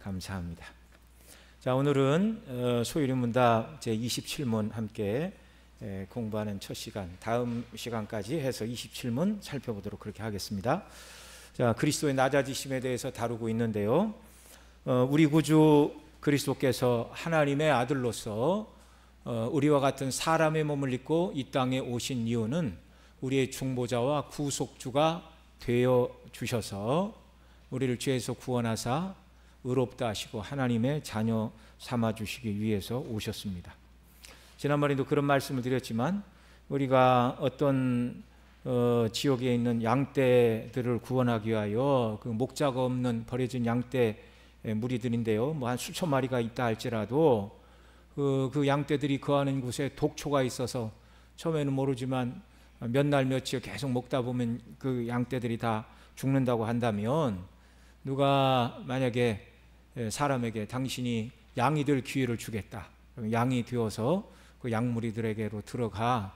감사합니다. 자, 오늘은 소유리문답 제27문 함께 공부하는 첫 시간, 다음 시간까지 해서 27문 살펴보도록 그렇게 하겠습니다. 자, 그리스도의 낮아지심에 대해서 다루고 있는데요. 우리 구주 그리스도께서 하나님의 아들로서 우리와 같은 사람의 몸을 입고 이 땅에 오신 이유는 우리의 중보자와 구속주가 되어 주셔서 우리를 죄에서 구원하사 의롭다 하시고 하나님의 자녀 삼아 주시기 위해서 오셨습니다. 지난번에도 그런 말씀을 드렸지만 우리가 어떤 지역에 있는 양떼들을 구원하기 위하여 그 목자가 없는 버려진 양떼 무리들인데요, 뭐 한 수천 마리가 있다 할지라도 그 양떼들이 거하는 곳에 독초가 있어서 처음에는 모르지만 몇 날 며칠 계속 먹다 보면 그 양떼들이 다 죽는다고 한다면, 누가 만약에 사람에게 당신이 양이 될 기회를 주겠다, 양이 되어서 그 양무리들에게로 들어가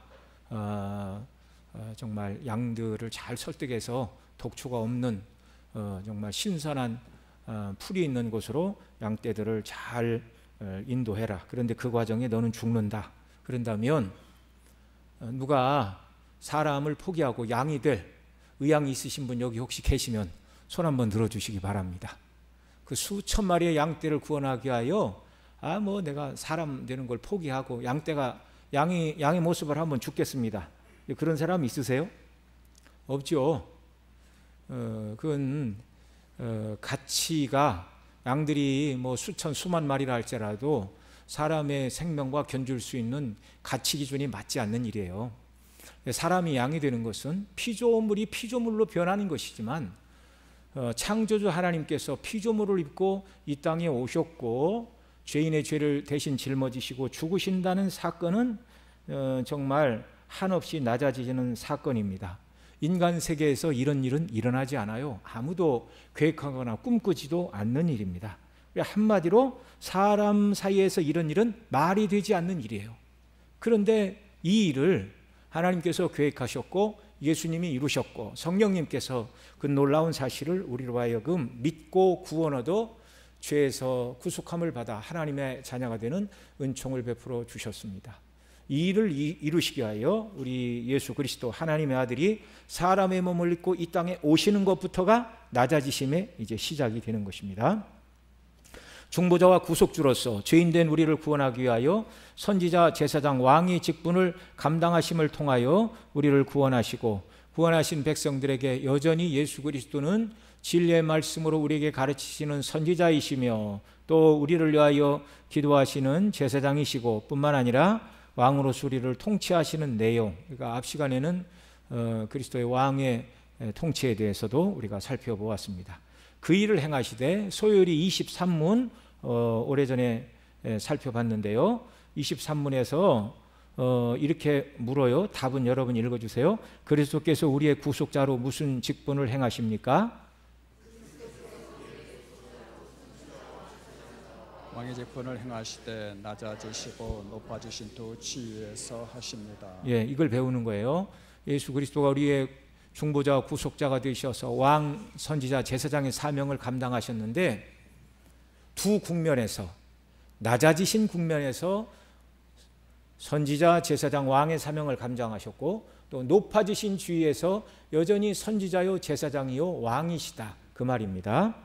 정말 양들을 잘 설득해서 독초가 없는 정말 신선한 풀이 있는 곳으로 양떼들을 잘 인도해라. 그런데 그 과정에 너는 죽는다. 그런다면 누가 사람을 포기하고 양이 될 의향이 있으신 분 여기 혹시 계시면 손 한번 들어주시기 바랍니다. 그 수천 마리의 양떼를 구원하기 위하여 뭐 내가 사람 되는 걸 포기하고 양의 모습을 한번 죽겠습니다. 그런 사람 있으세요? 없죠. 그건 가치가 양들이 뭐 수천 수만 마리라 할지라도 사람의 생명과 견줄 수 있는 가치 기준이 맞지 않는 일이에요. 사람이 양이 되는 것은 피조물이 피조물로 변하는 것이지만 창조주 하나님께서 피조물을 입고 이 땅에 오셨고 죄인의 죄를 대신 짊어지시고 죽으신다는 사건은 정말 한없이 낮아지는 사건입니다. 인간 세계에서 이런 일은 일어나지 않아요. 아무도 계획하거나 꿈꾸지도 않는 일입니다. 한마디로 사람 사이에서 이런 일은 말이 되지 않는 일이에요. 그런데 이 일을 하나님께서 계획하셨고 예수님이 이루셨고 성령님께서 그 놀라운 사실을 우리로 하여금 믿고 구원 얻어 죄에서 구속함을 받아 하나님의 자녀가 되는 은총을 베풀어 주셨습니다. 이 일을 이루시기 위하여 우리 예수 그리스도 하나님의 아들이 사람의 몸을 입고 이 땅에 오시는 것부터가 낮아지심의 이제 시작이 되는 것입니다. 중보자와 구속주로서 죄인된 우리를 구원하기 위하여 선지자, 제사장, 왕의 직분을 감당하심을 통하여 우리를 구원하시고 구원하신 백성들에게 여전히 예수 그리스도는 진리의 말씀으로 우리에게 가르치시는 선지자이시며 또 우리를 위하여 기도하시는 제사장이시고 뿐만 아니라 왕으로서 우리를 통치하시는 내용, 그러니까 앞 시간에는 그리스도의 왕의 통치에 대해서도 우리가 살펴보았습니다. 그 일을 행하시되 소요리 23문 오래전에 살펴봤는데요. 23문에서 이렇게 물어요. 답은 여러분 읽어주세요. 그리스도께서 우리의 구속자로 무슨 직분을 행하십니까? 왕의 직분을 행하시되 낮아지시고 높아지신 두 지위에서 하십니다. 예, 이걸 배우는 거예요. 예수 그리스도가 우리의 중보자와 구속자가 되셔서 왕, 선지자, 제사장의 사명을 감당하셨는데 두 국면에서, 낮아지신 국면에서 선지자, 제사장, 왕의 사명을 감당하셨고 또 높아지신 주위에서 여전히 선지자요, 제사장이요, 왕이시다, 그 말입니다.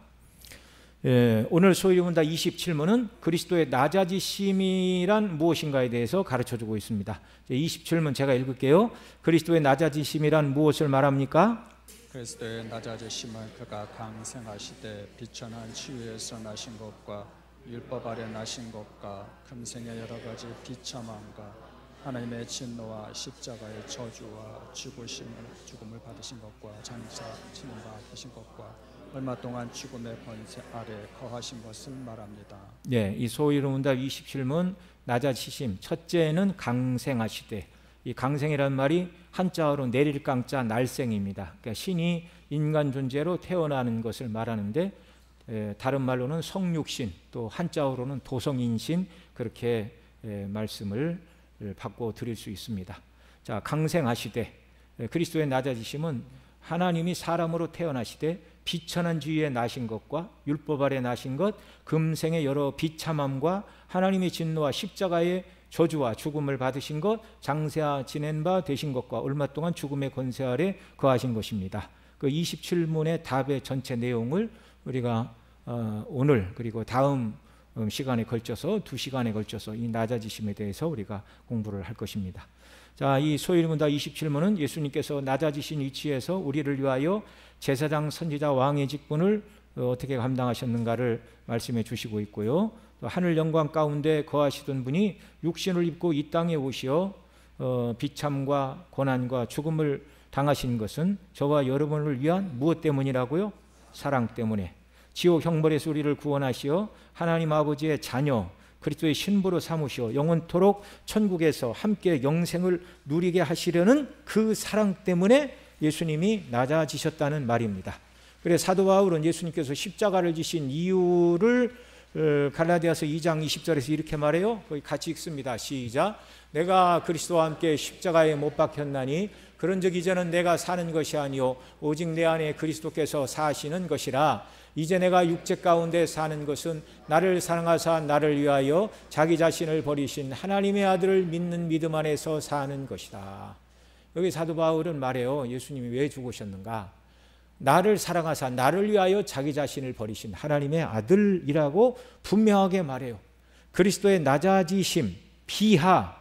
예, 오늘 소유리문답 27문은 그리스도의 낮아지심이란 무엇인가에 대해서 가르쳐주고 있습니다. 27문 제가 읽을게요. 그리스도의 낮아지심이란 무엇을 말합니까? 그리스도의 낮아지심은 그가 강생하시되 비천한 치유에서 나신 것과 율법 아래 나신 것과 금생의 여러 가지 비참함과 하나님의 진노와 십자가의 저주와 죽음을 받으신 것과 장사 치는 바 되신 것과 얼마 동안 죽음의 권세 아래 거하신 것을 말합니다. 네, 이 소유리문답 27문 낮아지심, 첫째는 강생하시되, 이 강생이라는 말이 한자어로 내릴 강자 날생입니다. 그러니까 신이 인간 존재로 태어나는 것을 말하는데 다른 말로는 성육신, 또 한자어로는 도성인신, 그렇게 말씀을 바꿔 드릴 수 있습니다. 자, 강생하시되, 그리스도의 낮아지심은 하나님이 사람으로 태어나시되 비천한 주위에 나신 것과 율법 아래 나신 것, 금생의 여러 비참함과 하나님의 진노와 십자가의 저주와 죽음을 받으신 것, 장세하 지낸 바 되신 것과 얼마 동안 죽음의 권세 아래 거하신 것입니다. 그 27문의 답의 전체 내용을 우리가 오늘 그리고 다음 시간에 걸쳐서 2시간에 걸쳐서 이 낮아지심에 대해서 우리가 공부를 할 것입니다. 자, 이 소일문답 27문은 예수님께서 낮아지신 위치에서 우리를 위하여 제사장, 선지자, 왕의 직분을 어떻게 감당하셨는가를 말씀해 주시고 있고요. 또 하늘 영광 가운데 거하시던 분이 육신을 입고 이 땅에 오시어 비참과 고난과 죽음을 당하신 것은 저와 여러분을 위한 무엇 때문이라고요? 사랑 때문에. 지옥 형벌에서 우리를 구원하시어 하나님 아버지의 자녀 그리스도의 신부로 삼으시어 영원토록 천국에서 함께 영생을 누리게 하시려는 그 사랑 때문에 예수님이 낮아지셨다는 말입니다. 그래서 사도 바울은 예수님께서 십자가를 지신 이유를 갈라디아서 2장 20절에서 이렇게 말해요. 거기 같이 읽습니다. 시작. 내가 그리스도와 함께 십자가에 못 박혔나니 그런즉 이제는 내가 사는 것이 아니요 오직 내 안에 그리스도께서 사시는 것이라. 이제 내가 육체 가운데 사는 것은 나를 사랑하사 나를 위하여 자기 자신을 버리신 하나님의 아들을 믿는 믿음 안에서 사는 것이다. 여기 사도 바울은 말해요. 예수님이 왜 죽으셨는가? 나를 사랑하사 나를 위하여 자기 자신을 버리신 하나님의 아들이라고 분명하게 말해요. 그리스도의 낮아지심, 비하,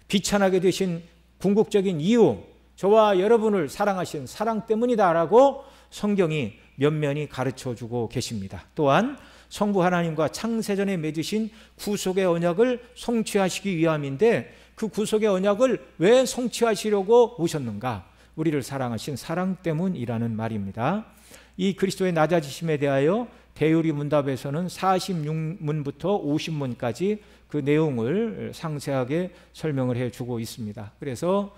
비천하게 되신 궁극적인 이유, 저와 여러분을 사랑하신 사랑 때문이다라고 성경이 면면히 가르쳐주고 계십니다. 또한 성부 하나님과 창세전에 맺으신 구속의 언약을 성취하시기 위함인데 그 구속의 언약을 왜 성취하시려고 오셨는가? 우리를 사랑하신 사랑 때문이라는 말입니다. 이 그리스도의 낮아지심에 대하여 대유리 문답에서는 46문부터 50문까지 그 내용을 상세하게 설명을 해주고 있습니다. 그래서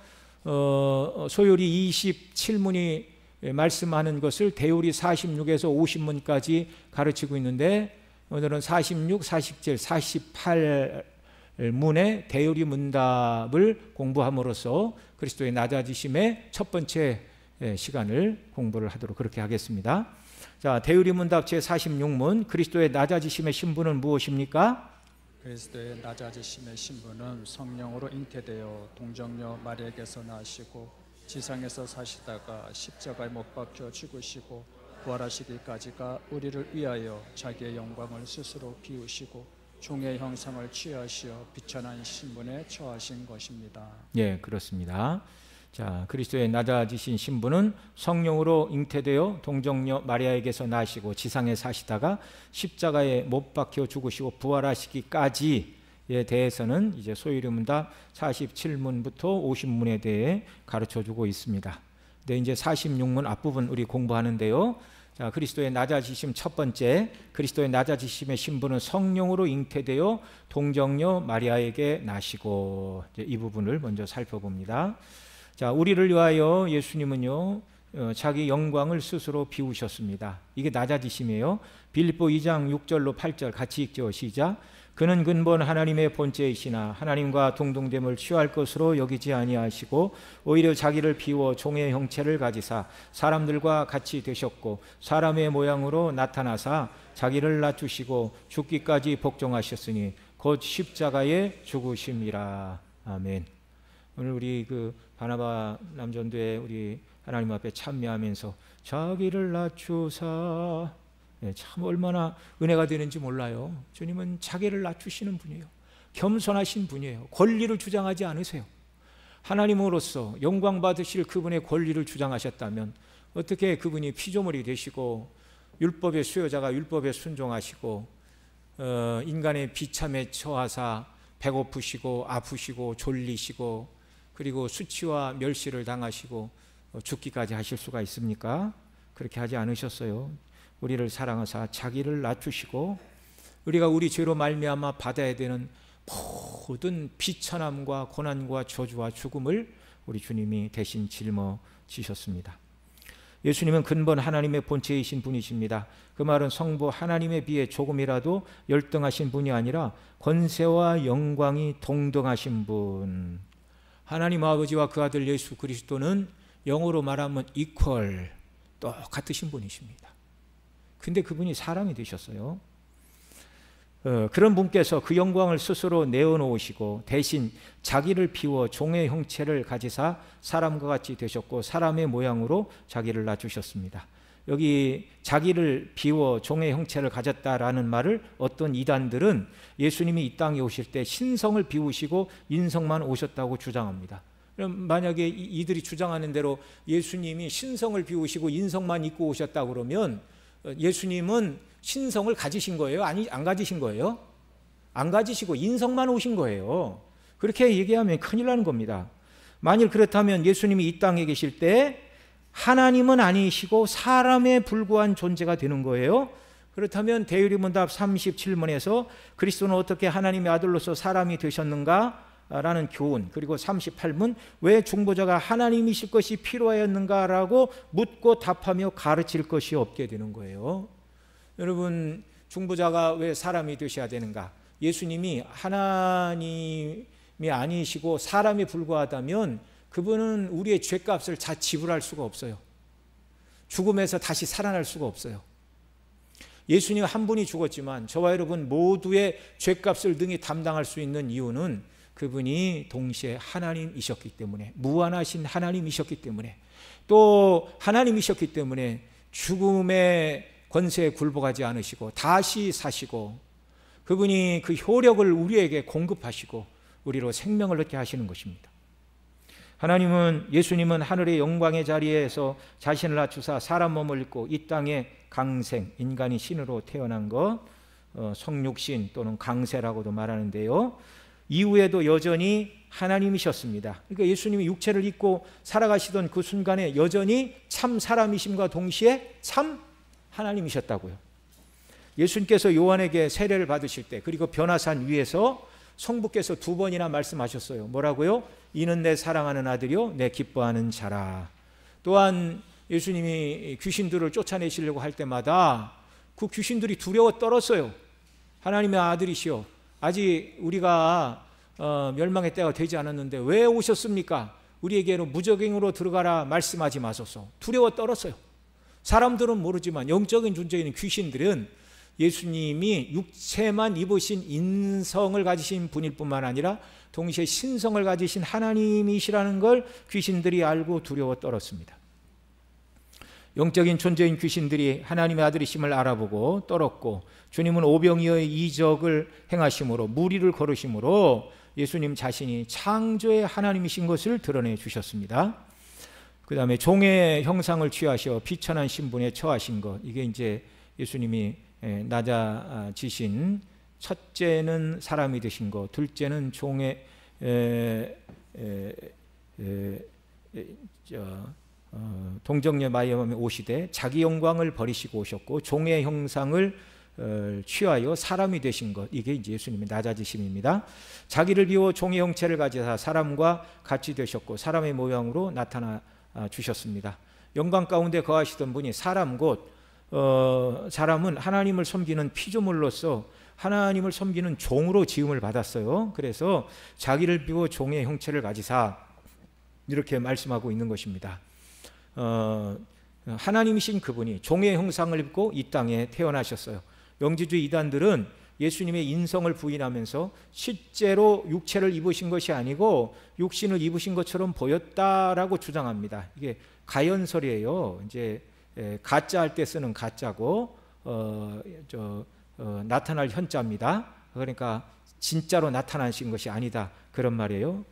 소요리 27문이 말씀하는 것을 대유리 46에서 50문까지 가르치고 있는데 오늘은 46, 47, 48문의 대유리 문답을 공부함으로써 그리스도의 낮아지심의 첫 번째 시간을 공부를 하도록 그렇게 하겠습니다. 자, 대유리 문답 제 46문 그리스도의 낮아지심의 신분은 무엇입니까? 그리스도의 낮아지심의 신분은 성령으로 잉태되어 동정녀 마리아에게서 나시고 지상에서 사시다가 십자가에 못 박혀 죽으시고 부활하시기까지가 우리를 위하여 자기의 영광을 스스로 비우시고 종의 형상을 취하시어 비천한 신분에 처하신 것입니다. 예, 그렇습니다. 자, 그리스도의 낮아지신 신분은 성령으로 잉태되어 동정녀 마리아에게서 나시고 지상에 사시다가 십자가에 못 박혀 죽으시고 부활하시기까지에 대해서는 이제 소유리 문답 47문부터 50문에 대해 가르쳐주고 있습니다. 근데 이제 46문 앞부분 우리 공부하는데요. 자, 그리스도의 낮아지심 첫 번째, 그리스도의 낮아지심의 신분은 성령으로 잉태되어 동정녀 마리아에게 나시고, 이제 이 부분을 먼저 살펴봅니다. 자, 우리를 위하여 예수님은요 자기 영광을 스스로 비우셨습니다. 이게 낮아지심이에요. 빌립보 2장 6절로 8절 같이 읽죠. 시작. 그는 근본 하나님의 본체이시나 하나님과 동등됨을 취할 것으로 여기지 아니하시고 오히려 자기를 비워 종의 형체를 가지사 사람들과 같이 되셨고 사람의 모양으로 나타나사 자기를 낮추시고 죽기까지 복종하셨으니 곧 십자가에 죽으심이라. 아멘. 오늘 우리 그 바나바 남전도에 우리 하나님 앞에 참여하면서 자기를 낮추사, 참 얼마나 은혜가 되는지 몰라요. 주님은 자기를 낮추시는 분이에요. 겸손하신 분이에요. 권리를 주장하지 않으세요. 하나님으로서 영광 받으실 그분의 권리를 주장하셨다면 어떻게 그분이 피조물이 되시고 율법의 수요자가 율법에 순종하시고 인간의 비참에 처하사 배고프시고 아프시고 졸리시고 그리고 수치와 멸시를 당하시고 죽기까지 하실 수가 있습니까? 그렇게 하지 않으셨어요. 우리를 사랑하사 자기를 낮추시고 우리가 우리 죄로 말미암아 받아야 되는 모든 비천함과 고난과 저주와 죽음을 우리 주님이 대신 짊어지셨습니다. 예수님은 근본 하나님의 본체이신 분이십니다. 그 말은 성부 하나님에 비해 조금이라도 열등하신 분이 아니라 권세와 영광이 동등하신 분. 하나님 아버지와 그 아들 예수 그리스도는 영어로 말하면 equal, 똑같으신 분이십니다. 근데 그분이 사람이 되셨어요. 그런 분께서 그 영광을 스스로 내어놓으시고 대신 자기를 비워 종의 형체를 가지사 사람과 같이 되셨고 사람의 모양으로 자기를 낮추셨습니다. 여기 자기를 비워 종의 형체를 가졌다라는 말을 어떤 이단들은 예수님이 이 땅에 오실 때 신성을 비우시고 인성만 오셨다고 주장합니다. 그럼 만약에 이들이 주장하는 대로 예수님이 신성을 비우시고 인성만 입고 오셨다 그러면 예수님은 신성을 가지신 거예요? 아니, 안 가지신 거예요? 안 가지시고 인성만 오신 거예요. 그렇게 얘기하면 큰일 나는 겁니다. 만일 그렇다면 예수님이 이 땅에 계실 때 하나님은 아니시고 사람에 불과한 존재가 되는 거예요. 그렇다면 대의문답 37문에서 그리스도는 어떻게 하나님의 아들로서 사람이 되셨는가? 라는 교훈, 그리고 38문 왜 중보자가 하나님이실 것이 필요하였는가? 라고 묻고 답하며 가르칠 것이 없게 되는 거예요. 여러분, 중보자가 왜 사람이 되셔야 되는가? 예수님이 하나님이 아니시고 사람에 불과하다면 그분은 우리의 죄값을 다 지불할 수가 없어요. 죽음에서 다시 살아날 수가 없어요. 예수님 한 분이 죽었지만 저와 여러분 모두의 죄값을 능히 담당할 수 있는 이유는 그분이 동시에 하나님이셨기 때문에, 무한하신 하나님이셨기 때문에, 또 하나님이셨기 때문에 죽음의 권세에 굴복하지 않으시고 다시 사시고 그분이 그 효력을 우리에게 공급하시고 우리로 생명을 얻게 하시는 것입니다. 예수님은 하늘의 영광의 자리에서 자신을 낮추사 사람 몸을 입고 이 땅에 강생, 인간이 신으로 태어난 것, 성육신 또는 강세라고도 말하는데요. 이후에도 여전히 하나님이셨습니다. 그러니까 예수님이 육체를 입고 살아가시던 그 순간에 여전히 참 사람이심과 동시에 참 하나님이셨다고요. 예수님께서 요한에게 세례를 받으실 때, 그리고 변화산 위에서 성부께서 2번이나 말씀하셨어요. 뭐라고요? 이는 내 사랑하는 아들이요 내 기뻐하는 자라. 또한 예수님이 귀신들을 쫓아내시려고 할 때마다 그 귀신들이 두려워 떨었어요. 하나님의 아들이시여, 아직 우리가 멸망의 때가 되지 않았는데 왜 오셨습니까? 우리에게로 무적행으로 들어가라 말씀하지 마소서. 두려워 떨었어요. 사람들은 모르지만 영적인 존재인 귀신들은 예수님이 육체만 입으신 인성을 가지신 분일 뿐만 아니라 동시에 신성을 가지신 하나님이시라는 걸 귀신들이 알고 두려워 떨었습니다. 영적인 존재인 귀신들이 하나님의 아들이심을 알아보고 떨었고, 주님은 오병이어의 이적을 행하심으로, 무리를 걸으심으로 예수님 자신이 창조의 하나님이신 것을 드러내 주셨습니다. 그 다음에 종의 형상을 취하셔 비천한 신분에 처하신 것, 이게 이제 예수님이 낮아지신, 첫째는 사람이 되신 것, 둘째는 종의 동정녀 마리아에 오시되 자기 영광을 버리시고 오셨고 종의 형상을 취하여 사람이 되신 것, 이게 이제 예수님의 낮아지심입니다. 자기를 비워 종의 형체를 가지사 사람과 같이 되셨고 사람의 모양으로 나타나 주셨습니다. 영광 가운데 거하시던 분이 사람 곧 사람은 하나님을 섬기는 피조물로서 하나님을 섬기는 종으로 지음을 받았어요. 그래서 자기를 비워 종의 형체를 가지사 이렇게 말씀하고 있는 것입니다. 하나님이신 그분이 종의 형상을 입고 이 땅에 태어나셨어요. 영지주의 이단들은 예수님의 인성을 부인하면서 실제로 육체를 입으신 것이 아니고 육신을 입으신 것처럼 보였다라고 주장합니다. 이게 가연설이에요. 이제 가짜 할 때 쓰는 가짜고 나타날 현자입니다. 그러니까 진짜로 나타나신 것이 아니다 그런 말이에요.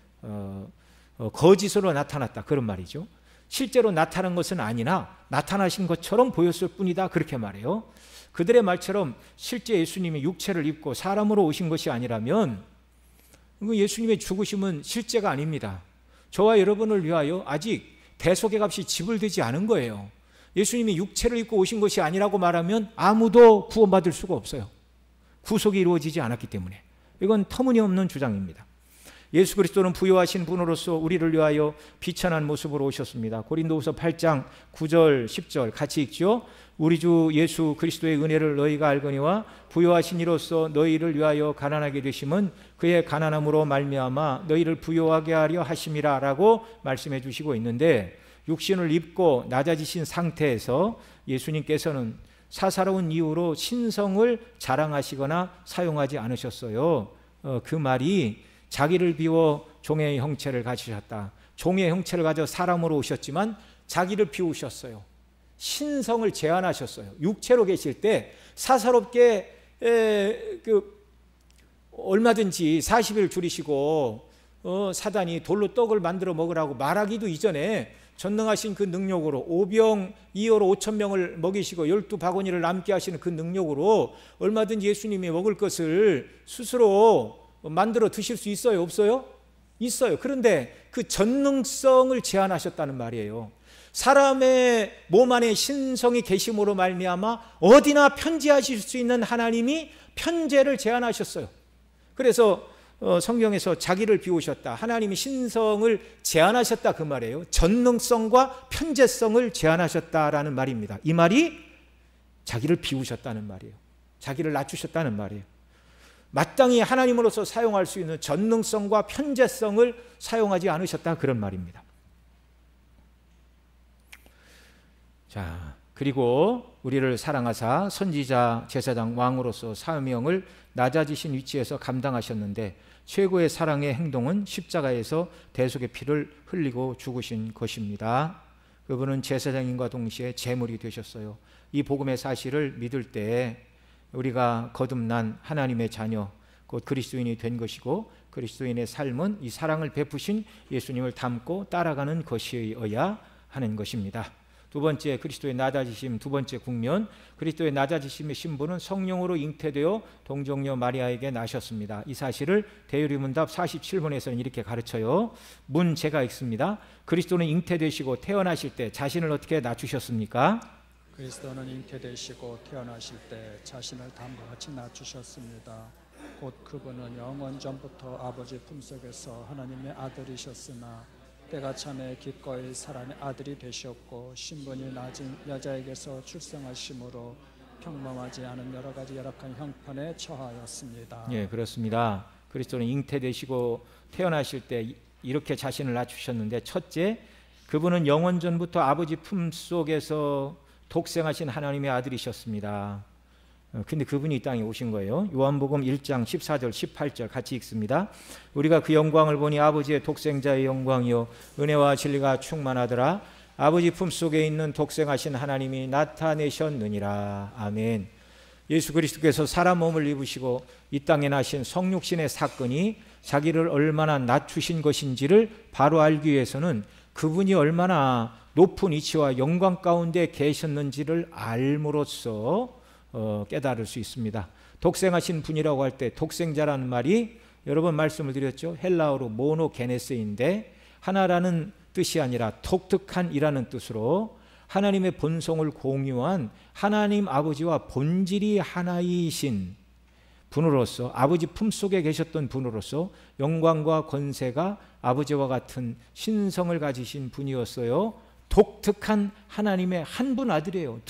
거짓으로 나타났다 그런 말이죠. 실제로 나타난 것은 아니나 나타나신 것처럼 보였을 뿐이다 그렇게 말해요. 그들의 말처럼 실제 예수님이 육체를 입고 사람으로 오신 것이 아니라면 예수님의 죽으심은 실제가 아닙니다. 저와 여러분을 위하여 아직 대속의 값이 지불되지 않은 거예요. 예수님이 육체를 입고 오신 것이 아니라고 말하면 아무도 구원받을 수가 없어요. 구속이 이루어지지 않았기 때문에. 이건 터무니없는 주장입니다. 예수 그리스도는 부요하신 분으로서 우리를 위하여 비천한 모습으로 오셨습니다. 고린도후서 8장 9절 10절 같이 읽죠. 우리 주 예수 그리스도의 은혜를 너희가 알거니와 부요하신 이로써 너희를 위하여 가난하게 되심은 그의 가난함으로 말미암아 너희를 부요하게 하려 하심이라 라고 말씀해 주시고 있는데, 육신을 입고 낮아지신 상태에서 예수님께서는 사사로운 이유로 신성을 자랑하시거나 사용하지 않으셨어요. 그 말이 자기를 비워 종의 형체를 가지셨다. 종의 형체를 가져 사람으로 오셨지만 자기를 비우셨어요. 신성을 제한하셨어요. 육체로 계실 때 사사롭게 얼마든지 40일 줄이시고 사단이 돌로 떡을 만들어 먹으라고 말하기도 이전에 전능하신 그 능력으로 오병 2어로 5천 명을 먹이시고 12바구니를 남게 하시는 그 능력으로 얼마든지 예수님이 먹을 것을 스스로 만들어 드실 수 있어요? 없어요? 있어요. 그런데 그 전능성을 제한하셨다는 말이에요. 사람의 몸 안에 신성이 계심으로 말미암아 어디나 편재하실 수 있는 하나님이 편재를 제한하셨어요. 그래서 성경에서 자기를 비우셨다, 하나님이 신성을 제한하셨다 그 말이에요. 전능성과 편재성을 제한하셨다라는 말입니다. 이 말이 자기를 비우셨다는 말이에요. 자기를 낮추셨다는 말이에요. 마땅히 하나님으로서 사용할 수 있는 전능성과 편재성을 사용하지 않으셨다 그런 말입니다. 자, 그리고 우리를 사랑하사 선지자, 제사장, 왕으로서 사명을 낮아지신 위치에서 감당하셨는데 최고의 사랑의 행동은 십자가에서 대속의 피를 흘리고 죽으신 것입니다. 그분은 제사장님과 동시에 제물이 되셨어요. 이 복음의 사실을 믿을 때 우리가 거듭난 하나님의 자녀, 곧 그리스도인이 된 것이고 그리스도인의 삶은 이 사랑을 베푸신 예수님을 닮고 따라가는 것이어야 하는 것입니다. 두 번째, 그리스도의 낮아지심, 두 번째 국면, 그리스도의 낮아지심의 신부는 성령으로 잉태되어 동정녀 마리아에게 나셨습니다. 이 사실을 대유리문답 47번에서는 이렇게 가르쳐요. 제가 읽습니다. 그리스도는 잉태되시고 태어나실 때 자신을 어떻게 낮추셨습니까? 그리스도는 잉태되시고 태어나실 때 자신을 다음과 같이 낮추셨습니다. 곧 그분은 영원 전부터 아버지 품속에서 하나님의 아들이셨으나 때가 참에 기꺼이 사람의 아들이 되셨고 신분이 낮은 여자에게서 출생하심으로 평범하지 않은 여러 가지 열악한 형편에 처하였습니다. 예, 그렇습니다. 그리스도는 잉태되시고 태어나실 때 이렇게 자신을 낮추셨는데, 첫째, 그분은 영원 전부터 아버지 품속에서 독생하신 하나님의 아들이셨습니다. 근데 그분이 이 땅에 오신 거예요. 요한복음 1장 14절 18절 같이 읽습니다. 우리가 그 영광을 보니 아버지의 독생자의 영광이요 은혜와 진리가 충만하더라. 아버지 품속에 있는 독생하신 하나님이 나타내셨느니라. 아멘. 예수 그리스도께서 사람 몸을 입으시고 이 땅에 나신 성육신의 사건이 자기를 얼마나 낮추신 것인지를 바로 알기 위해서는 그분이 얼마나 높은 위치와 영광 가운데 계셨는지를 알므로써 깨달을 수 있습니다. 독생하신 분이라고 할 때 독생자라는 말이 여러 번 말씀을 드렸죠. 헬라어로 모노게네스인데 하나라는 뜻이 아니라 독특한이라는 뜻으로 하나님의 본성을 공유한 하나님 아버지와 본질이 하나이신 분으로서, 아버지 품속에 계셨던 분으로서 영광과 권세가 아버지와 같은 신성을 가지신 분이었어요. 독특한 하나님의 한 분 아들이에요.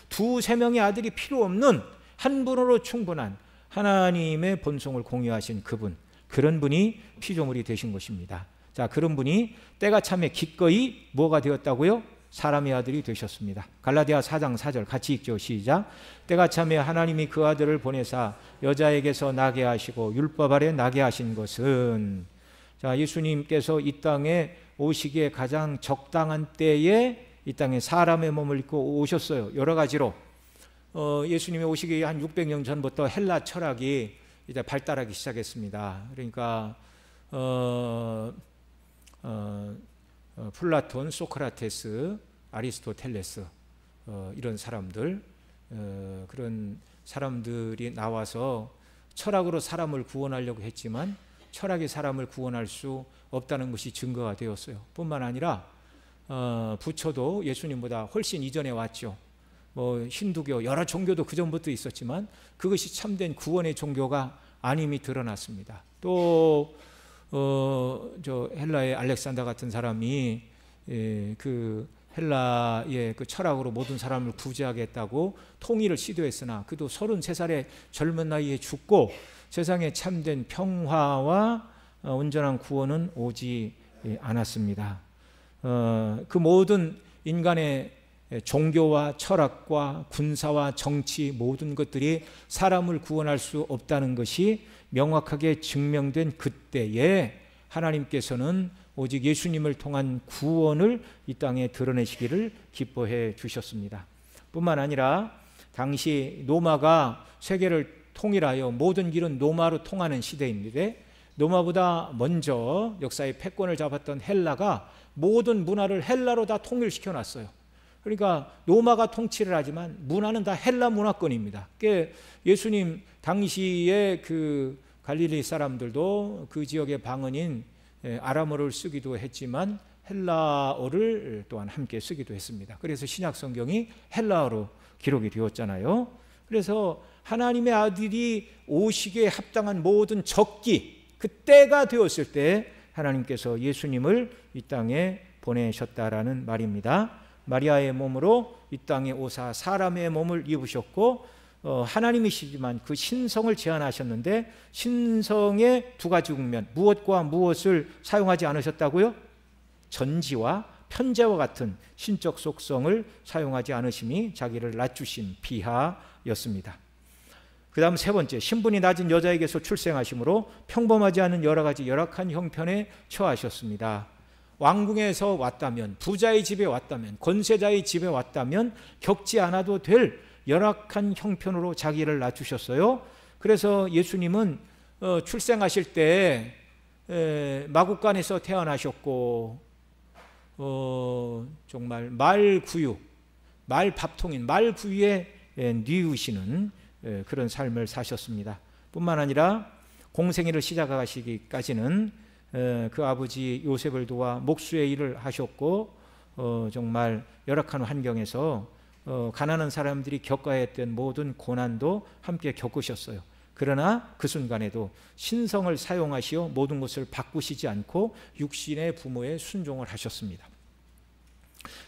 두세 명의 아들이 필요 없는 한 분으로 충분한 하나님의 본성을 공유하신 그분, 그런 분이 피조물이 되신 것입니다. 자, 그런 분이 때가 참에 기꺼이 뭐가 되었다고요? 사람의 아들이 되셨습니다. 갈라디아 4장 4절 같이 읽죠. 시작. 때가 참에 하나님이 그 아들을 보내사 여자에게서 나게 하시고 율법 아래 나게 하신 것은, 자, 예수님께서 이 땅에 오시기에 가장 적당한 때에 이 땅에 사람의 몸을 입고 오셨어요. 여러 가지로 예수님이 오시기 한 600년 전부터 헬라 철학이 이제 발달하기 시작했습니다. 그러니까 플라톤, 소크라테스, 아리스토텔레스 이런 사람들, 그런 사람들이 나와서 철학으로 사람을 구원하려고 했지만 철학이 사람을 구원할 수 없다는 것이 증거가 되었어요. 뿐만 아니라 부처도 예수님보다 훨씬 이전에 왔죠. 힌두교, 여러 종교도 그 전부터 있었지만 그것이 참된 구원의 종교가 아님이 드러났습니다. 또 저 헬라의 알렉산더 같은 사람이 그 헬라의 그 철학으로 모든 사람을 구제하겠다고 통일을 시도했으나 그도 33살의 젊은 나이에 죽고 세상에 참된 평화와 온전한 구원은 오지 않았습니다. 그 모든 인간의 종교와 철학과 군사와 정치 모든 것들이 사람을 구원할 수 없다는 것이 명확하게 증명된 그때에 하나님께서는 오직 예수님을 통한 구원을 이 땅에 드러내시기를 기뻐해 주셨습니다. 뿐만 아니라 당시 로마가 세계를 통일하여 모든 길은 로마로 통하는 시대인데, 로마보다 먼저 역사의 패권을 잡았던 헬라가 모든 문화를 헬라로 다 통일시켜 놨어요. 그러니까 로마가 통치를 하지만 문화는 다 헬라 문화권입니다. 예수님 당시에 그 갈릴리 사람들도 그 지역의 방언인 아람어를 쓰기도 했지만 헬라어를 또한 함께 쓰기도 했습니다. 그래서 신약 성경이 헬라어로 기록이 되었잖아요. 그래서 하나님의 아들이 오시기에 합당한 모든 적기, 그 때가 되었을 때 하나님께서 예수님을 이 땅에 보내셨다라는 말입니다. 마리아의 몸으로 이 땅에 오사 사람의 몸을 입으셨고, 하나님이시지만 그 신성을 제한하셨는데, 신성의 두 가지 국면, 무엇과 무엇을 사용하지 않으셨다고요? 전지와 편재와 같은 신적 속성을 사용하지 않으심이 자기를 낮추신 비하였습니다. 그 다음 세 번째, 신분이 낮은 여자에게서 출생하심으로 평범하지 않은 여러 가지 열악한 형편에 처하셨습니다. 왕궁에서 왔다면, 부자의 집에 왔다면, 권세자의 집에 왔다면 겪지 않아도 될 열악한 형편으로 자기를 낮추셨어요. 그래서 예수님은 출생하실 때 마구간에서 태어나셨고, 정말 말구유, 말밥통인 말구유에 뉘우시는 그런 삶을 사셨습니다. 뿐만 아니라 공생애를 시작하시기까지는 그 아버지 요셉을 도와 목수의 일을 하셨고, 정말 열악한 환경에서 가난한 사람들이 겪어야 했던 모든 고난도 함께 겪으셨어요. 그러나 그 순간에도 신성을 사용하시어 모든 것을 바꾸시지 않고 육신의 부모에 순종을 하셨습니다.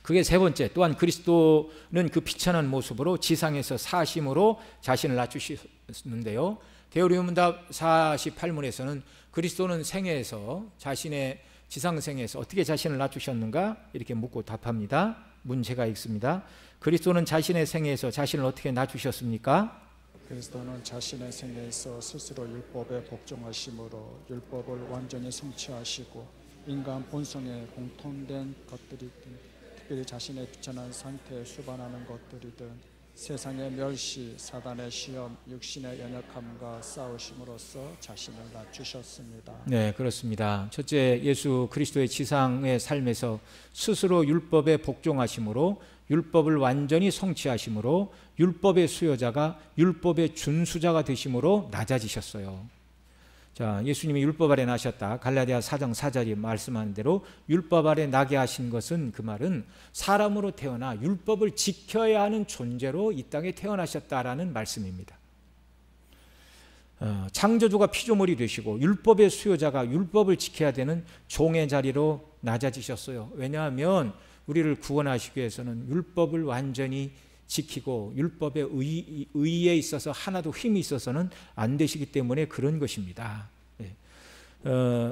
그게 세 번째, 또한 그리스도는 그 비천한 모습으로 지상에서 사심으로 자신을 낮추셨는데요. 데오리움답 48문에서는 그리스도는 생애에서, 자신의 지상생에서 어떻게 자신을 낮추셨는가 이렇게 묻고 답합니다. 문제가 있습니다. 그리스도는 자신의 생애에서 자신을 어떻게 낮추셨습니까? 그리스도는 자신의 생애에서 스스로 율법에 복종하심으로 율법을 완전히 성취하시고 인간 본성에 공통된 것들이든 특별히 자신의 비천한 상태에 수반하는 것들이든 세상의 멸시, 사단의 시험, 육신의 연약함과 싸우심으로써 자신을 낮추셨습니다. 네, 그렇습니다. 첫째, 예수 그리스도의 지상의 삶에서 스스로 율법에 복종하심으로, 율법을 완전히 성취하심으로, 율법의 수요자가 율법의 준수자가 되심으로 낮아지셨어요. 자, 예수님이 율법 아래 나셨다. 갈라디아 4장 4절이 말씀하는 대로 율법 아래 나게 하신 것은, 그 말은 사람으로 태어나 율법을 지켜야 하는 존재로 이 땅에 태어나셨다라는 말씀입니다. 창조주가 피조물이 되시고 율법의 수요자가 율법을 지켜야 되는 종의 자리로 낮아지셨어요. 왜냐하면 우리를 구원하시기 위해서는 율법을 완전히 지키고 율법의 의에 있어서 하나도 힘이 있어서는 안 되시기 때문에 그런 것입니다.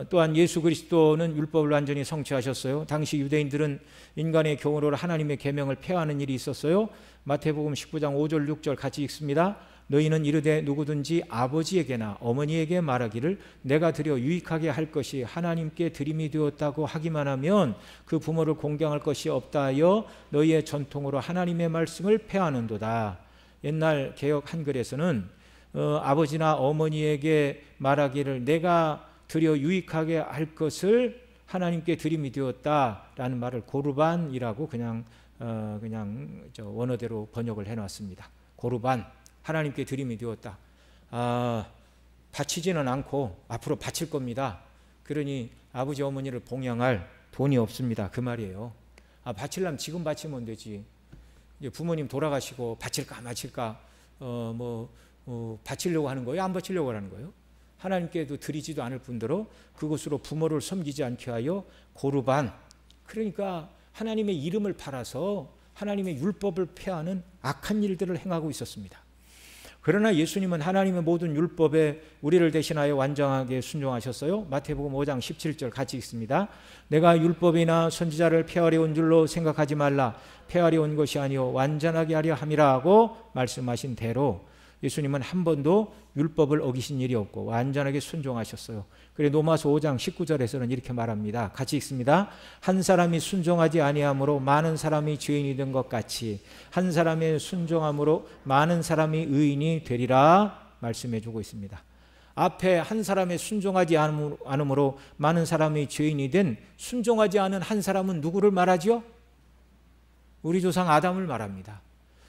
또한 예수 그리스도는 율법을 완전히 성취하셨어요. 당시 유대인들은 인간의 경우로 하나님의 계명을 폐하는 일이 있었어요. 마태복음 19장 5절 6절 같이 읽습니다. 너희는 이르되 누구든지 아버지에게나 어머니에게 말하기를 내가 드려 유익하게 할 것이 하나님께 드림이 되었다고 하기만 하면 그 부모를 공경할 것이 없다 하여 너희의 전통으로 하나님의 말씀을 폐하는도다. 옛날 개역 한글에서는 아버지나 어머니에게 말하기를 내가 드려 유익하게 할 것을 하나님께 드림이 되었다라는 말을 고르반이라고 그냥 원어대로 번역을 해놨습니다. 고르반, 하나님께 드림이 되었다. 바치지는 않고 앞으로 바칠 겁니다. 그러니 아버지 어머니를 봉양할 돈이 없습니다. 그 말이에요. 바치려면 지금 바치면 되지. 이제 부모님 돌아가시고 바칠까 마칠까 바치려고 하는 거예요? 안 바치려고 하는 거예요? 하나님께도 드리지도 않을 뿐더러 그것으로 부모를 섬기지 않게 하여 고르반, 그러니까 하나님의 이름을 팔아서 하나님의 율법을 폐하는 악한 일들을 행하고 있었습니다. 그러나 예수님은 하나님의 모든 율법에 우리를 대신하여 완전하게 순종하셨어요. 마태복음 5장 17절 같이 읽습니다. 내가 율법이나 선지자를 폐하려 온 줄로 생각하지 말라. 폐하려 온 것이 아니요 완전하게 하려 함이라 하고 말씀하신 대로 예수님은 한 번도 율법을 어기신 일이 없고 완전하게 순종하셨어요. 그래 로마서 5장 19절에서는 이렇게 말합니다. 같이 읽습니다. 한 사람이 순종하지 아니함으로 많은 사람이 죄인이 된 것 같이 한 사람의 순종함으로 많은 사람이 의인이 되리라 말씀해 주고 있습니다. 앞에 한 사람의 순종하지 않음으로 많은 사람이 죄인이 된 순종하지 않은 한 사람은 누구를 말하지요? 우리 조상 아담을 말합니다.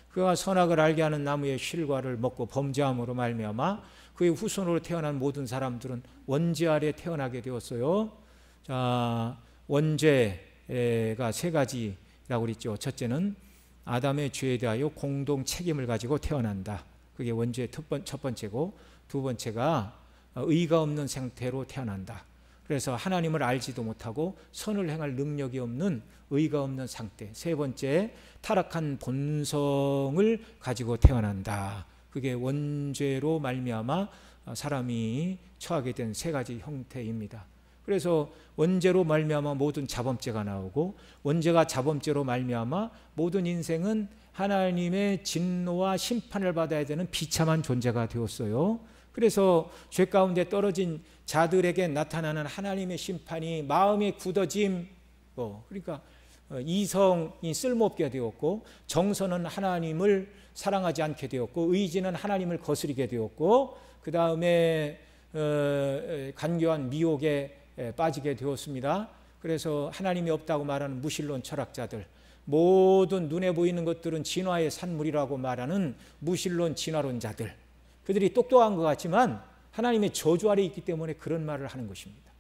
그가 선악을 알게 하는 나무의 실과를 먹고 범죄함으로 말미암아 그의 후손으로 태어난 모든 사람들은 원죄 아래 태어나게 되었어요. 자, 원죄가 세 가지라고 그랬죠. 첫째는 아담의 죄에 대하여 공동 책임을 가지고 태어난다. 그게 원죄의 첫 번째고, 두 번째가 의가 없는 상태로 태어난다. 그래서 하나님을 알지도 못하고 선을 행할 능력이 없는 의가 없는 상태. 세 번째, 타락한 본성을 가지고 태어난다. 그게 원죄로 말미암아 사람이 처하게 된 세 가지 형태입니다. 그래서 원죄로 말미암아 모든 자범죄가 나오고, 원죄가 자범죄로 말미암아 모든 인생은 하나님의 진노와 심판을 받아야 되는 비참한 존재가 되었어요. 그래서 죄 가운데 떨어진 자들에게 나타나는 하나님의 심판이 마음의 굳어짐, 그러니까 이성이 쓸모없게 되었고, 정서는 하나님을 사랑하지 않게 되었고, 의지는 하나님을 거스리게 되었고, 그 다음에 간교한 미혹에 빠지게 되었습니다. 그래서 하나님이 없다고 말하는 무신론 철학자들, 모든 눈에 보이는 것들은 진화의 산물이라고 말하는 무신론 진화론자들, 그들이 똑똑한 것 같지만 하나님의 저주 아래 있기 때문에 그런 말을 하는 것입니다.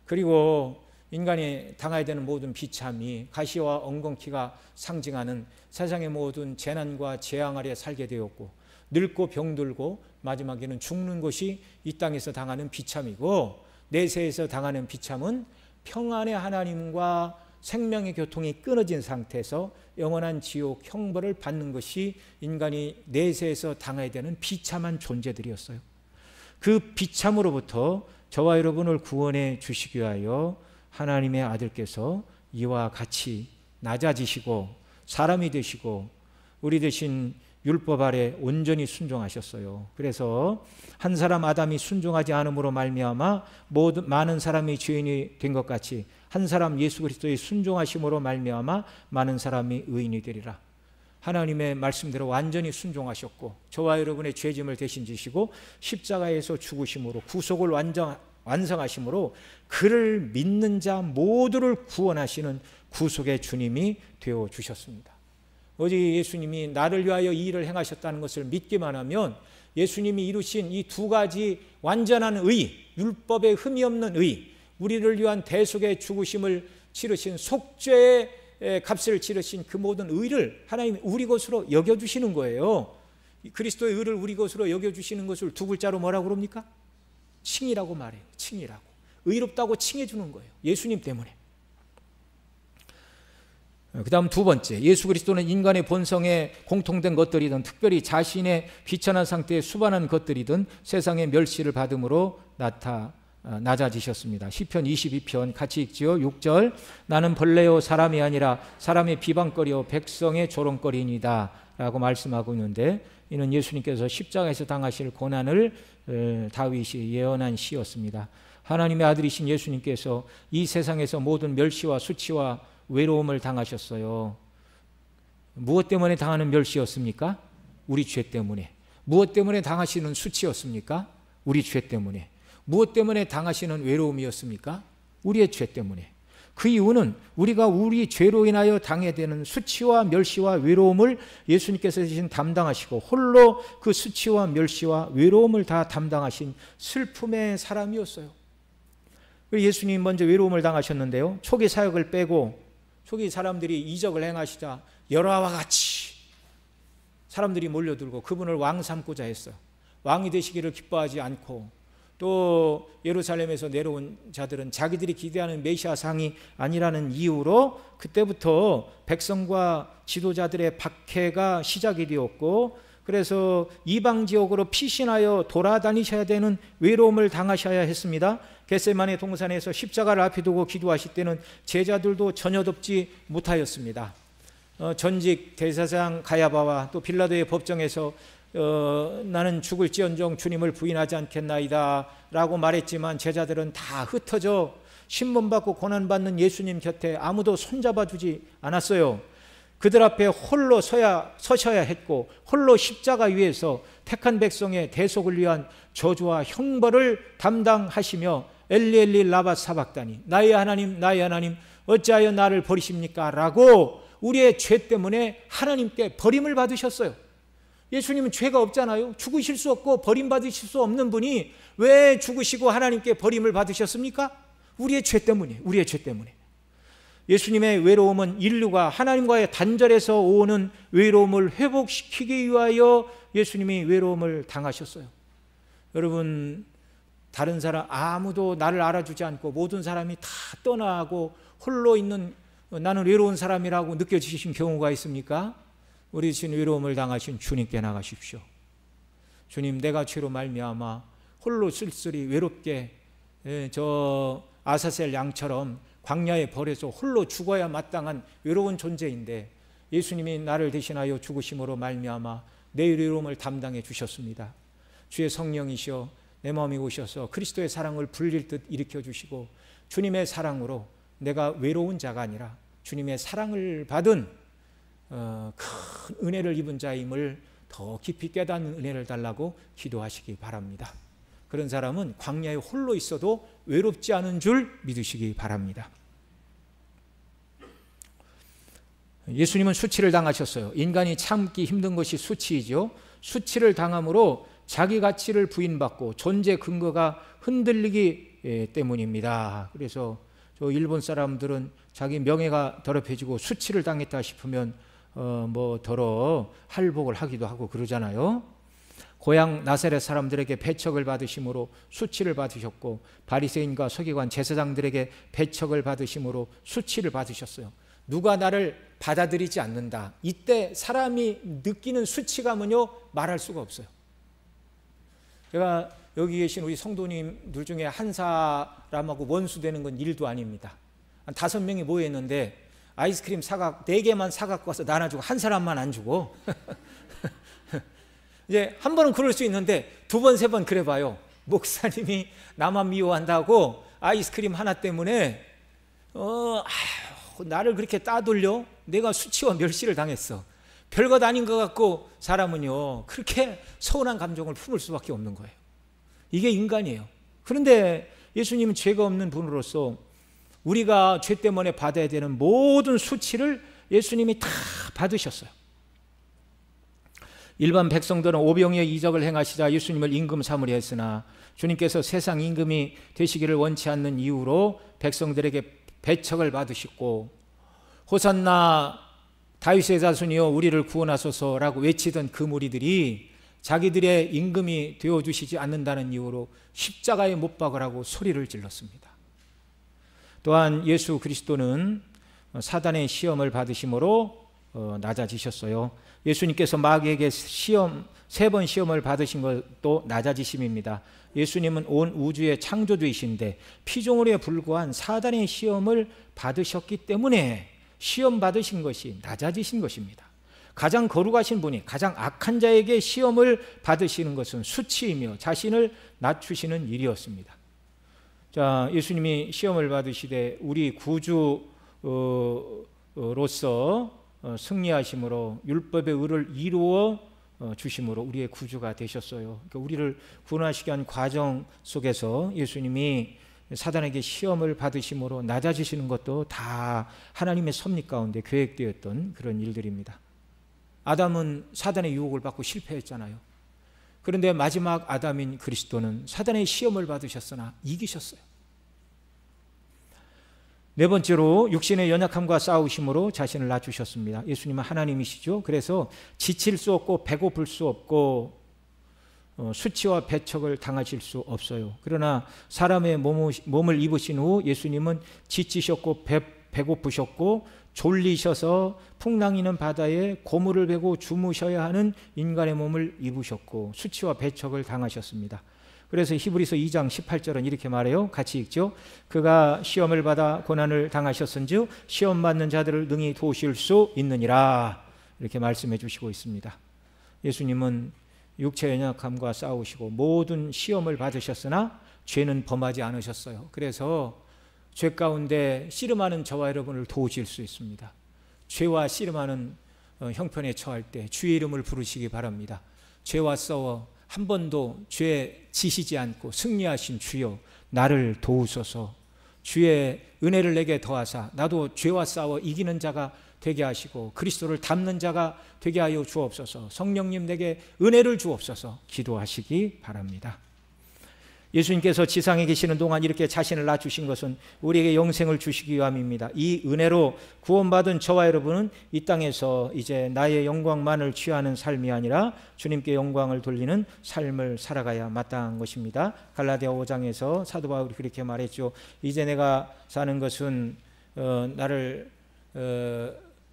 그리고 인간이 당해야 되는 모든 비참이 가시와 엉겅퀴가 상징하는 세상의 모든 재난과 재앙 아래 살게 되었고, 늙고 병들고 마지막에는 죽는 것이 이 땅에서 당하는 비참이고, 내세에서 당하는 비참은 평안의 하나님과 생명의 교통이 끊어진 상태에서 영원한 지옥 형벌을 받는 것이 인간이 내세에서 당해야 되는 비참한 존재들이었어요. 그 비참으로부터 저와 여러분을 구원해 주시기 위하여 하나님의 아들께서 이와 같이 낮아지시고 사람이 되시고 우리 대신 율법 아래 온전히 순종하셨어요. 그래서 한 사람 아담이 순종하지 않음으로 말미암아 많은 사람이 죄인이 된 것 같이 한 사람 예수 그리스도의 순종하심으로 말미암아 많은 사람이 의인이 되리라. 하나님의 말씀대로 완전히 순종하셨고, 저와 여러분의 죄짐을 대신 지시고 십자가에서 죽으심으로 구속을 완성하심으로 그를 믿는 자 모두를 구원하시는 구속의 주님이 되어 주셨습니다. 오직 예수님이 나를 위하여 이 일을 행하셨다는 것을 믿기만 하면 예수님이 이루신 이 두 가지 완전한 의, 율법에 흠이 없는 의, 우리를 위한 대속의 죽으심을 치르신 속죄의 값을 치르신 그 모든 의를 하나님이 우리 것으로 여겨주시는 거예요. 그리스도의 의를 우리 것으로 여겨주시는 것을 두 글자로 뭐라고 그럽니까? 칭이라고 말해요. 칭이라고. 의롭다고 칭해 주는 거예요. 예수님 때문에. 그 다음 두 번째, 예수 그리스도는 인간의 본성에 공통된 것들이든 특별히 자신의 비천한 상태에 수반한 것들이든 세상의 멸시를 받음으로 낮아지셨습니다. 시편 22편 같이 읽지요. 6절, 나는 벌레요 사람이 아니라 사람의 비방거리요 백성의 조롱거리이니다 라고 말씀하고 있는데, 이는 예수님께서 십자가에서 당하실 고난을 다윗이 예언한 시였습니다. 하나님의 아들이신 예수님께서 이 세상에서 모든 멸시와 수치와 외로움을 당하셨어요. 무엇 때문에 당하는 멸시였습니까? 우리 죄 때문에. 무엇 때문에 당하시는 수치였습니까? 우리 죄 때문에. 무엇 때문에 당하시는 외로움이었습니까? 우리의 죄 때문에. 그 이유는 우리가 우리 죄로 인하여 당해야 되는 수치와 멸시와 외로움을 예수님께서 대신 담당하시고 홀로 그 수치와 멸시와 외로움을 다 담당하신 슬픔의 사람이었어요. 예수님 먼저 외로움을 당하셨는데요, 초기 사역을 빼고 초기 사람들이 이적을 행하시자 열화와 같이 사람들이 몰려들고 그분을 왕 삼고자 했어요. 왕이 되시기를 기뻐하지 않고, 또 예루살렘에서 내려온 자들은 자기들이 기대하는 메시아 상이 아니라는 이유로 그때부터 백성과 지도자들의 박해가 시작이 되었고, 그래서 이방 지역으로 피신하여 돌아다니셔야 되는 외로움을 당하셔야 했습니다. 겟세마네 동산에서 십자가를 앞에 두고 기도하실 때는 제자들도 전혀 돕지 못하였습니다. 전직 대제사장 가야바와 또 빌라도의 법정에서 나는 죽을지언정 주님을 부인하지 않겠나이다 라고 말했지만 제자들은 다 흩어져 신문받고 고난받는 예수님 곁에 아무도 손잡아 주지 않았어요. 그들 앞에 홀로 서셔야 했고 홀로 십자가 위에서 택한 백성의 대속을 위한 저주와 형벌을 담당하시며 엘리 엘리 라바 사박다니 나의 하나님 나의 하나님 어찌하여 나를 버리십니까? 라고 우리의 죄 때문에 하나님께 버림을 받으셨어요. 예수님은 죄가 없잖아요. 죽으실 수 없고 버림받으실 수 없는 분이 왜 죽으시고 하나님께 버림을 받으셨습니까? 우리의 죄 때문이에요. 우리의 죄 때문에. 예수님의 외로움은 인류가 하나님과의 단절에서 오는 외로움을 회복시키기 위하여 예수님이 외로움을 당하셨어요. 여러분, 다른 사람 아무도 나를 알아주지 않고 모든 사람이 다 떠나고 홀로 있는 나는 외로운 사람이라고 느껴지신 경우가 있습니까? 우리 신 외로움을 당하신 주님께 나가십시오. 주님, 내가 죄로 말미암아 홀로 쓸쓸히 외롭게 저 아사셀 양처럼 광야에 버려서 홀로 죽어야 마땅한 외로운 존재인데 예수님이 나를 대신하여 죽으심으로 말미암아 내 외로움을 담당해 주셨습니다. 주의 성령이시여 내 마음에 오셔서 그리스도의 사랑을 불릴 듯 일으켜 주시고 주님의 사랑으로 내가 외로운 자가 아니라 주님의 사랑을 받은 큰 은혜를 입은 자임을 더 깊이 깨닫는 은혜를 달라고 기도하시기 바랍니다. 그런 사람은 광야에 홀로 있어도 외롭지 않은 줄 믿으시기 바랍니다. 예수님은 수치를 당하셨어요. 인간이 참기 힘든 것이 수치이죠. 수치를 당함으로 자기 가치를 부인받고 존재 근거가 흔들리기 때문입니다. 그래서 저 일본 사람들은 자기 명예가 더럽혀지고 수치를 당했다 싶으면 더러 할복을 하기도 하고 그러잖아요. 고향 나사렛 사람들에게 배척을 받으심으로 수치를 받으셨고 바리새인과 서기관 제사장들에게 배척을 받으심으로 수치를 받으셨어요. 누가 나를 받아들이지 않는다. 이때 사람이 느끼는 수치감은요 말할 수가 없어요. 제가 여기 계신 우리 성도님들 중에 한 사람하고 원수되는 건 일도 아닙니다. 한 5명이 모여있는데 아이스크림 4개만 사갖고 와서 나눠주고 한 사람만 안 주고 이제 한 번은 그럴 수 있는데 2번, 3번 그래봐요. 목사님이 나만 미워한다고 아이스크림 하나 때문에 나를 그렇게 따돌려? 내가 수치와 멸시를 당했어. 별것 아닌 것 같고 사람은요 그렇게 서운한 감정을 품을 수밖에 없는 거예요. 이게 인간이에요. 그런데 예수님은 죄가 없는 분으로서 우리가 죄 때문에 받아야 되는 모든 수치를 예수님이 다 받으셨어요. 일반 백성들은 오병이의 이적을 행하시자 예수님을 임금 삼으려 했으나 주님께서 세상 임금이 되시기를 원치 않는 이유로 백성들에게 배척을 받으시고 호산나 다윗의 자손이여 우리를 구원하소서라고 외치던 그 무리들이 자기들의 임금이 되어주시지 않는다는 이유로 십자가에 못 박으라고 소리를 질렀습니다. 또한 예수 그리스도는 사단의 시험을 받으심으로 낮아지셨어요. 예수님께서 마귀에게 3번 시험을 받으신 것도 낮아지심입니다. 예수님은 온 우주의 창조주이신데 피조물에 불과한 사단의 시험을 받으셨기 때문에 시험 받으신 것이 낮아지신 것입니다. 가장 거룩하신 분이 가장 악한 자에게 시험을 받으시는 것은 수치이며 자신을 낮추시는 일이었습니다. 자, 예수님이 시험을 받으시되 우리 구주로서 승리하심으로 율법의 의를 이루어 주심으로 우리의 구주가 되셨어요. 그러니까 우리를 구원하시기 위한 과정 속에서 예수님이 사단에게 시험을 받으심으로 낮아지시는 것도 다 하나님의 섭리 가운데 계획되었던 그런 일들입니다. 아담은 사단의 유혹을 받고 실패했잖아요. 그런데 마지막 아담인 그리스도는 사단의 시험을 받으셨으나 이기셨어요. 네 번째로 육신의 연약함과 싸우심으로 자신을 낮추셨습니다. 예수님은 하나님이시죠. 그래서 지칠 수 없고 배고플 수 없고 수치와 배척을 당하실 수 없어요. 그러나 사람의 몸을 입으신 후 예수님은 지치셨고 배고프셨고 졸리셔서 풍랑이는 바다에 고물을 베고 주무셔야 하는 인간의 몸을 입으셨고 수치와 배척을 당하셨습니다. 그래서 히브리서 2장 18절은 이렇게 말해요. 같이 읽죠. 그가 시험을 받아 고난을 당하셨은즉 시험 받는 자들을 능히 도우실 수 있느니라, 이렇게 말씀해 주시고 있습니다. 예수님은 육체의 연약함과 싸우시고 모든 시험을 받으셨으나 죄는 범하지 않으셨어요. 그래서 죄 가운데 씨름하는 저와 여러분을 도우실 수 있습니다. 죄와 씨름하는 형편에 처할 때 주의 이름을 부르시기 바랍니다. 죄와 싸워 한 번도 죄 지시지 않고 승리하신 주여 나를 도우소서. 주의 은혜를 내게 더하사 나도 죄와 싸워 이기는 자가 되게 하시고 그리스도를 닮는 자가 되게 하여 주옵소서. 성령님 내게 은혜를 주옵소서 기도하시기 바랍니다. 예수님께서 지상에 계시는 동안 이렇게 자신을 낮추신 것은 우리에게 영생을 주시기 위함입니다. 이 은혜로 구원받은 저와 여러분은 이 땅에서 이제 나의 영광만을 취하는 삶이 아니라 주님께 영광을 돌리는 삶을 살아가야 마땅한 것입니다. 갈라디아 5장에서 사도 바울이 그렇게 말했죠. 이제 내가 사는 것은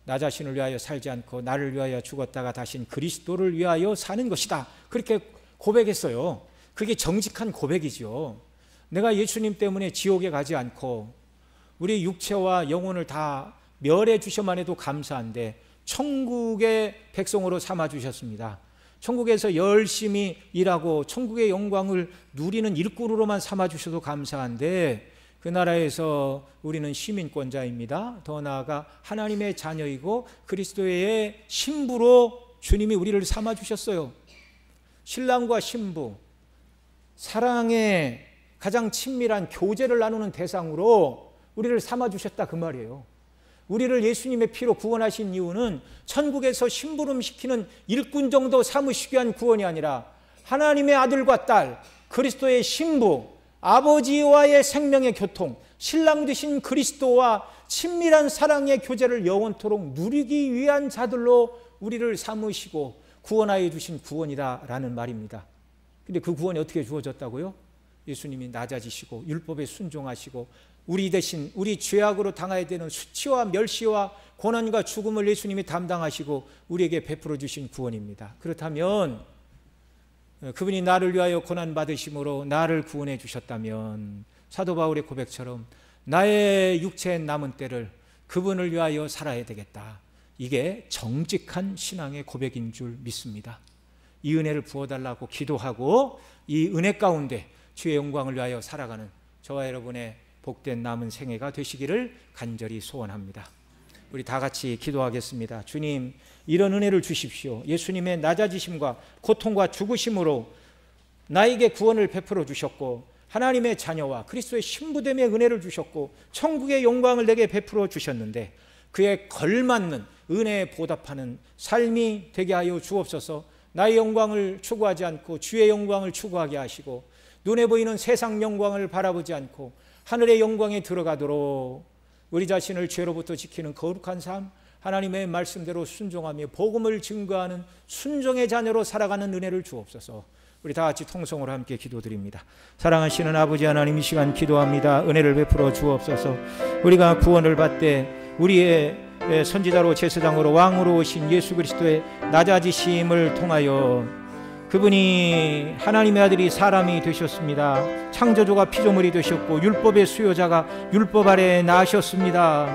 나 자신을 위하여 살지 않고 나를 위하여 죽었다가 다신 그리스도를 위하여 사는 것이다, 그렇게 고백했어요. 그게 정직한 고백이죠. 내가 예수님 때문에 지옥에 가지 않고 우리 육체와 영혼을 다 멸해 주셔만 해도 감사한데 천국의 백성으로 삼아 주셨습니다. 천국에서 열심히 일하고 천국의 영광을 누리는 일꾼으로만 삼아 주셔도 감사한데 그 나라에서 우리는 시민권자입니다. 더 나아가 하나님의 자녀이고 그리스도의 신부로 주님이 우리를 삼아 주셨어요. 신랑과 신부, 사랑의 가장 친밀한 교제를 나누는 대상으로 우리를 삼아주셨다, 그 말이에요. 우리를 예수님의 피로 구원하신 이유는 천국에서 심부름시키는 일꾼 정도 삼으시기 위한 구원이 아니라 하나님의 아들과 딸, 그리스도의 신부, 아버지와의 생명의 교통, 신랑 되신 그리스도와 친밀한 사랑의 교제를 영원토록 누리기 위한 자들로 우리를 삼으시고 구원하여 주신 구원이다라는 말입니다. 근데 그 구원이 어떻게 주어졌다고요? 예수님이 낮아지시고 율법에 순종하시고 우리 대신 우리 죄악으로 당해야 되는 수치와 멸시와 고난과 죽음을 예수님이 담당하시고 우리에게 베풀어 주신 구원입니다. 그렇다면 그분이 나를 위하여 고난 받으심으로 나를 구원해 주셨다면 사도 바울의 고백처럼 나의 육체에 남은 때를 그분을 위하여 살아야 되겠다. 이게 정직한 신앙의 고백인 줄 믿습니다. 이 은혜를 부어달라고 기도하고 이 은혜 가운데 주의 영광을 위하여 살아가는 저와 여러분의 복된 남은 생애가 되시기를 간절히 소원합니다. 우리 다 같이 기도하겠습니다. 주님, 이런 은혜를 주십시오. 예수님의 낮아지심과 고통과 죽으심으로 나에게 구원을 베풀어 주셨고 하나님의 자녀와 그리스도의 신부됨의 은혜를 주셨고 천국의 영광을 내게 베풀어 주셨는데 그에 걸맞는 은혜에 보답하는 삶이 되게 하여 주옵소서. 나의 영광을 추구하지 않고 주의 영광을 추구하게 하시고 눈에 보이는 세상 영광을 바라보지 않고 하늘의 영광에 들어가도록 우리 자신을 죄로부터 지키는 거룩한 삶, 하나님의 말씀대로 순종하며 복음을 증거하는 순종의 자녀로 살아가는 은혜를 주옵소서. 우리 다 같이 통성으로 함께 기도드립니다. 사랑하시는 아버지 하나님, 이 시간 기도합니다. 은혜를 베풀어 주옵소서. 우리가 구원을 받되 우리의 선지자로 제사장으로 왕으로 오신 예수 그리스도의 낮아지심을 통하여 그분이 하나님의 아들이 사람이 되셨습니다. 창조주가 피조물이 되셨고 율법의 수요자가 율법 아래 나셨습니다.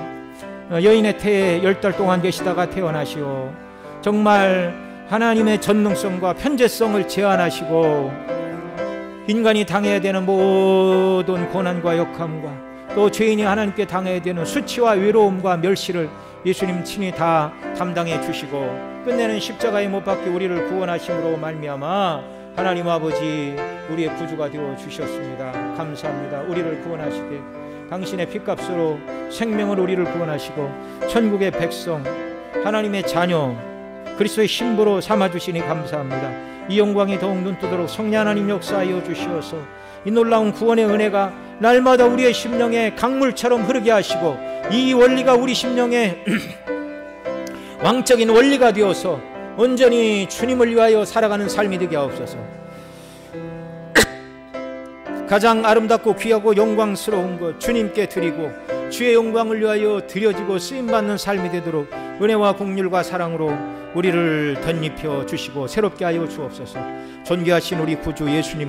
여인의 태에 10달 동안 계시다가 태어나시오. 정말 하나님의 전능성과 편재성을 제한하시고 인간이 당해야 되는 모든 고난과 역함과 또 죄인이 하나님께 당해야 되는 수치와 외로움과 멸시를 예수님 친히 다 담당해 주시고 끝내는 십자가에 못 박혀 우리를 구원하심으로 말미암아 하나님 아버지 우리의 구주가 되어 주셨습니다. 감사합니다. 우리를 구원하시되 당신의 핏값으로 생명을 우리를 구원하시고 천국의 백성 하나님의 자녀 그리스도의 신부로 삼아주시니 감사합니다. 이 영광이 더욱 눈뜨도록 성령 하나님 역사하여 주시어서 이 놀라운 구원의 은혜가 날마다 우리의 심령에 강물처럼 흐르게 하시고 이 원리가 우리 심령에 왕적인 원리가 되어서 온전히 주님을 위하여 살아가는 삶이 되게 하옵소서. 가장 아름답고 귀하고 영광스러운 것 주님께 드리고 주의 영광을 위하여 드려지고 쓰임받는 삶이 되도록 은혜와 긍휼과 사랑으로 우리를 덧입혀 주시고 새롭게 하여 주옵소서. 존귀하신 우리 구주 예수님